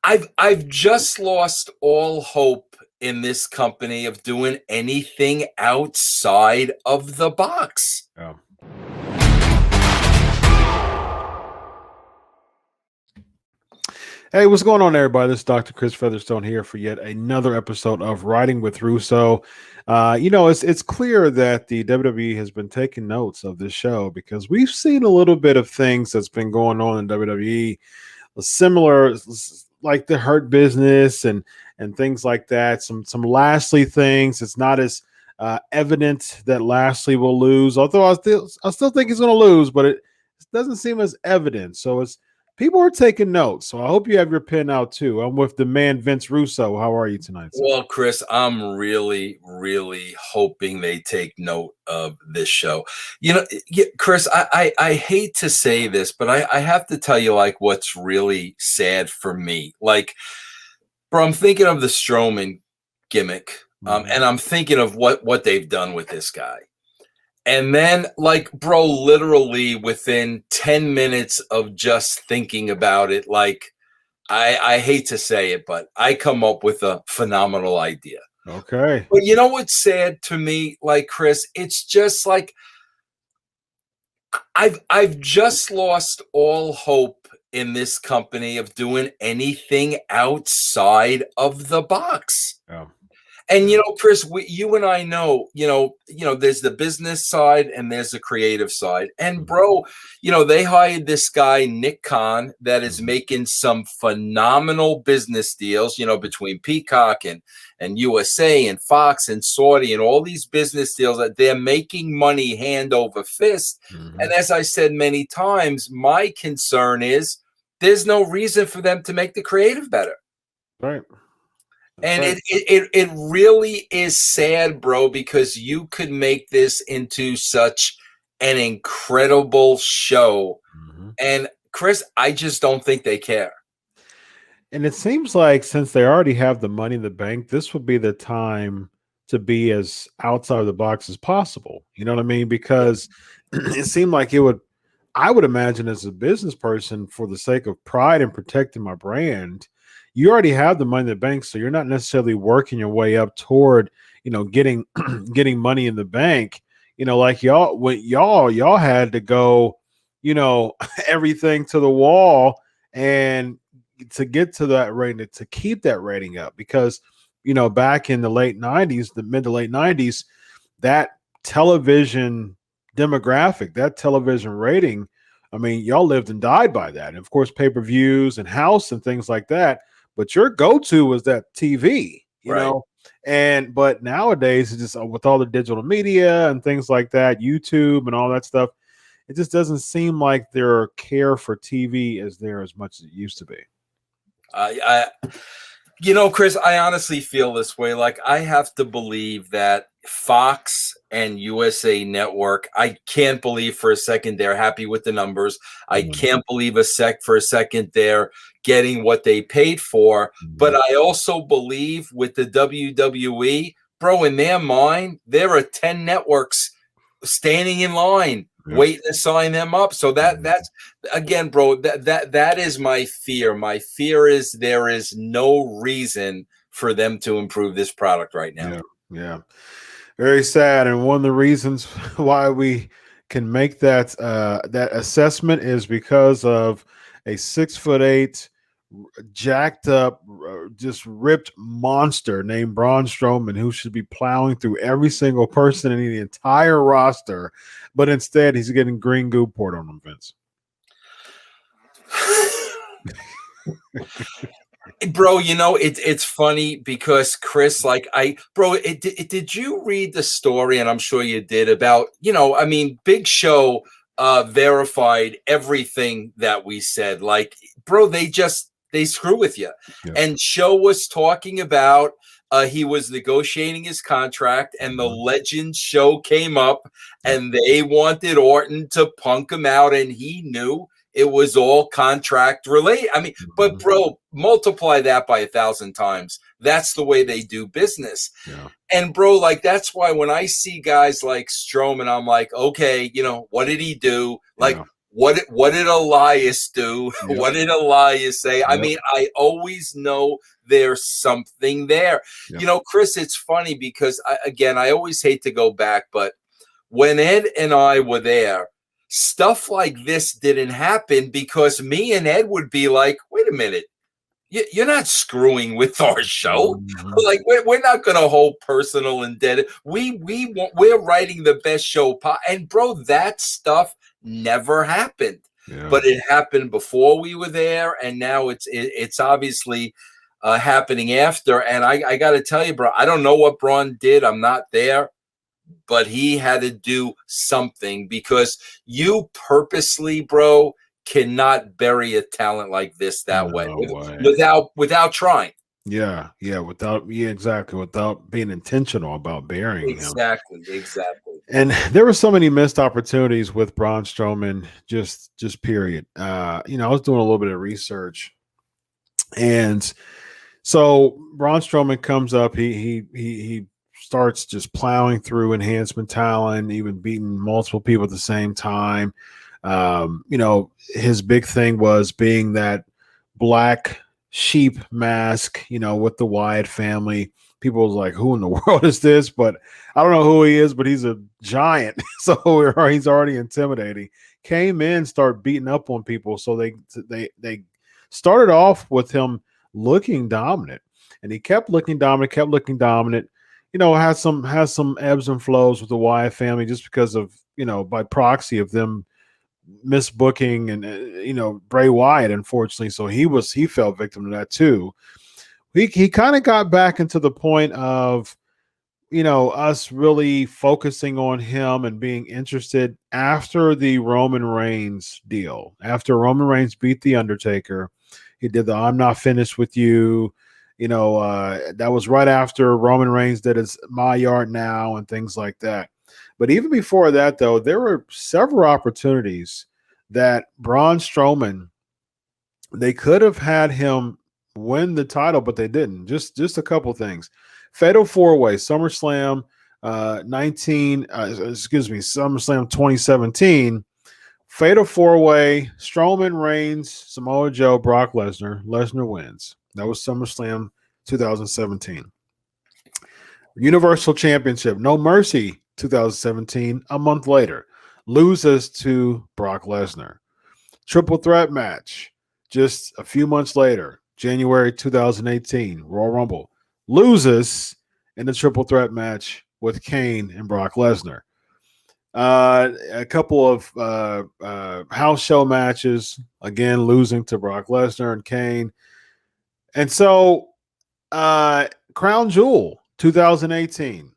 I've just lost all hope in this company of doing anything outside of the box. Yeah. Hey, what's going on, everybody? This is Dr. Chris Featherstone here for yet another episode of Writing with Russo. It's clear that the WWE has been taking notes of this show because we've seen a little bit of things that's been going on in WWE, similar like the Hurt Business and things like that. Some Lashley things. It's not as evident that Lashley will lose, although I still think he's going to lose, but it doesn't seem as evident. So people are taking notes, so I hope you have your pen out too. I'm with the man, Vince Russo. How are you tonight, sir? Well, Chris, I'm really, really hoping they take note of this show. Chris, I hate to say this, but I have to tell you, like, what's really sad for me. Like, bro, I'm thinking of the Strowman gimmick, and I'm thinking of what they've done with this guy. And then, like, bro, literally within 10 minutes of just thinking about it, like, I hate to say it, but I come up with a phenomenal idea. Okay. But you know what's sad to me, like, Chris? It's just like I've just lost all hope in this company of doing anything outside of the box. Yeah. And, Chris, you and I know, there's the business side and there's the creative side. And, bro, they hired this guy, Nick Khan, that is making some phenomenal business deals, between Peacock and USA and Fox and Saudi and all these business deals that they're making money hand over fist. And as I said many times, my concern is there's no reason for them to make the creative better. Right. And it really is sad, bro, because you could make this into such an incredible show. And Chris, I just don't think they care. And it seems like since they already have the money in the bank, this would be the time to be as outside of the box as possible. You know what I mean? Because it seemed like I would imagine as a business person, for the sake of pride and protecting my brand, you already have the money in the bank, so you're not necessarily working your way up toward, getting money in the bank. Like y'all had to go, everything to the wall and to get to that rating, to keep that rating up, because back in the late 90s, the mid to late 90s, that television demographic, that television rating, I mean, y'all lived and died by that. And of course, pay-per-views and house and things like that. But your go-to was that TV, you know, but nowadays it's just with all the digital media and things like that, YouTube and all that stuff, it just doesn't seem like their care for TV is there as much as it used to be. Chris, I honestly feel this way. Like, I have to believe that Fox and USA Network, I can't believe for a second they're happy with the numbers. I can't believe for a second they're getting what they paid for. But I also believe with the WWE, bro, in their mind, there are 10 networks standing in line waiting to sign them up. So that's again, bro, that is my fear. My fear is there is no reason for them to improve this product right now. Yeah. Very sad. And one of the reasons why we can make that assessment is because of a 6'8", jacked up, just ripped monster named Braun Strowman, who should be plowing through every single person in the entire roster, but instead he's getting green goo poured on him, Vince. Bro, it's funny because Chris, like, did you read the story? And I'm sure you did, about, Big Show verified everything that we said. Like, bro, they screw with you. Yeah. And Show was talking about he was negotiating his contract, and the Legend Show came up, and they wanted Orton to punk him out, and he knew it was all contract related. I mean, but bro, multiply that by 1,000 times. That's the way they do business. Yeah. And bro, like, that's why when I see guys like Strowman, I'm like, okay, what did he do? Like, what did Elias do? Yep. What did Elias say? I Yep. mean, I always know there's something there. Yep. You know, Chris, it's funny because I always hate to go back, but when Ed and I were there, stuff like this didn't happen because me and Ed would be like, wait a minute. You're not screwing with our show. Mhm. Like we're not going to hold personal indebted. We're writing the best show. And bro, that stuff never happened. Yeah. But it happened before we were there, and now it's obviously happening after. And I got to tell you, bro, I don't know what Braun did. I'm not there, but he had to do something because you purposely, bro, cannot bury a talent like this that way No way. without trying. Yeah. Exactly. Without being intentional about burying him. Exactly. And there were so many missed opportunities with Braun Strowman, just period. I was doing a little bit of research, and so Braun Strowman comes up. He starts just plowing through enhancement talent, even beating multiple people at the same time. His big thing was being that black sheep mask, with the Wyatt family. People was like, who in the world is this? But I don't know who he is, but he's a giant. So he's already intimidating. Came in, start beating up on people. So they started off with him looking dominant. And he kept looking dominant, has some ebbs and flows with the Wyatt family just because of, by proxy of them misbooking and Bray Wyatt, unfortunately. So he fell victim to that too. He kind of got back into the point of us really focusing on him and being interested after the Roman Reigns deal. After Roman Reigns beat the Undertaker, he did the "I'm not finished with you." That was right after Roman Reigns did his "My Yard Now" and things like that. But even before that, though, there were several opportunities that Braun Strowman, they could have had him win the title, but they didn't. Just a couple things. Fatal 4-Way, SummerSlam SummerSlam 2017. Fatal 4-Way, Strowman, Reigns, Samoa Joe, Brock Lesnar. Lesnar wins. That was SummerSlam 2017. Universal Championship, No Mercy 2017, a month later. Loses to Brock Lesnar. Triple threat match, just a few months later, January 2018, Royal Rumble. Loses in the triple threat match with Kane and Brock Lesnar. A couple of house show matches, again, losing to Brock Lesnar and Kane. And so, Crown Jewel 2018.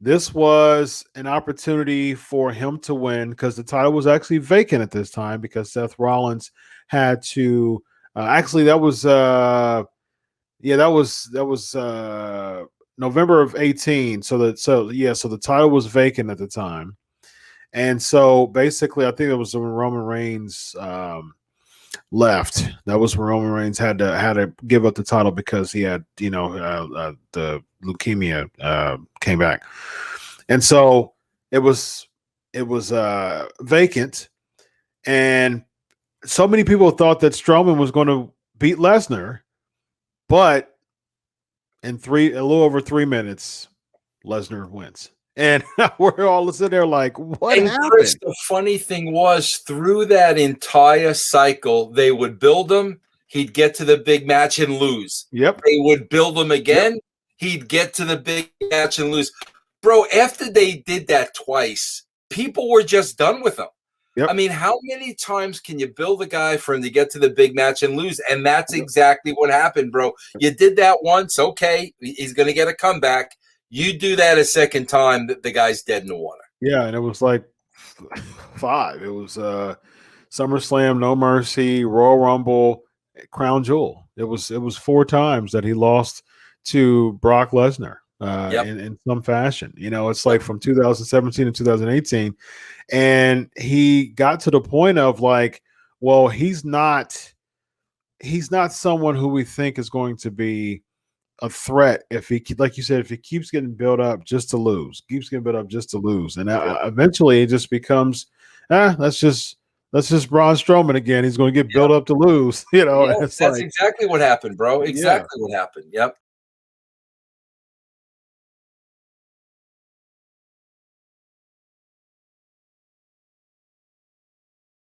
This was an opportunity for him to win because the title was actually vacant at this time because Seth Rollins had to actually that was November of 18. So the title was vacant at the time. And so basically I think it was when Roman Reigns left. That was when Roman Reigns had to give up the title because he had the leukemia came back, and so it was vacant, and so many people thought that Strowman was going to beat Lesnar, but in a little over 3 minutes, Lesnar wins. And we're all sitting there like, what And happened? Chris, the funny thing was, through that entire cycle, they would build him. He'd get to the big match and lose. Yep. They would build him again. He'd get to the big match and lose. Bro, after they did that twice, people were just done with him. Yep. I mean, how many times can you build a guy for him to get to the big match and lose? And that's exactly what happened, bro. You did that once, okay, he's going to get a comeback. You do that a second time, the guy's dead in the water. Yeah, and it was like 5. It was SummerSlam, No Mercy, Royal Rumble, Crown Jewel. It was 4 times that he lost to Brock Lesnar in some fashion. It's like from 2017 to 2018. And he got to the point of like, well, he's not someone who we think is going to be a threat if he, like you said, if he keeps getting built up just to lose, and eventually it just becomes, let's just that's just Braun Strowman again. He's going to get built up to lose, you know. Yeah, And it's that's like, exactly what happened, bro. yeah, Exactly what happened. Yep.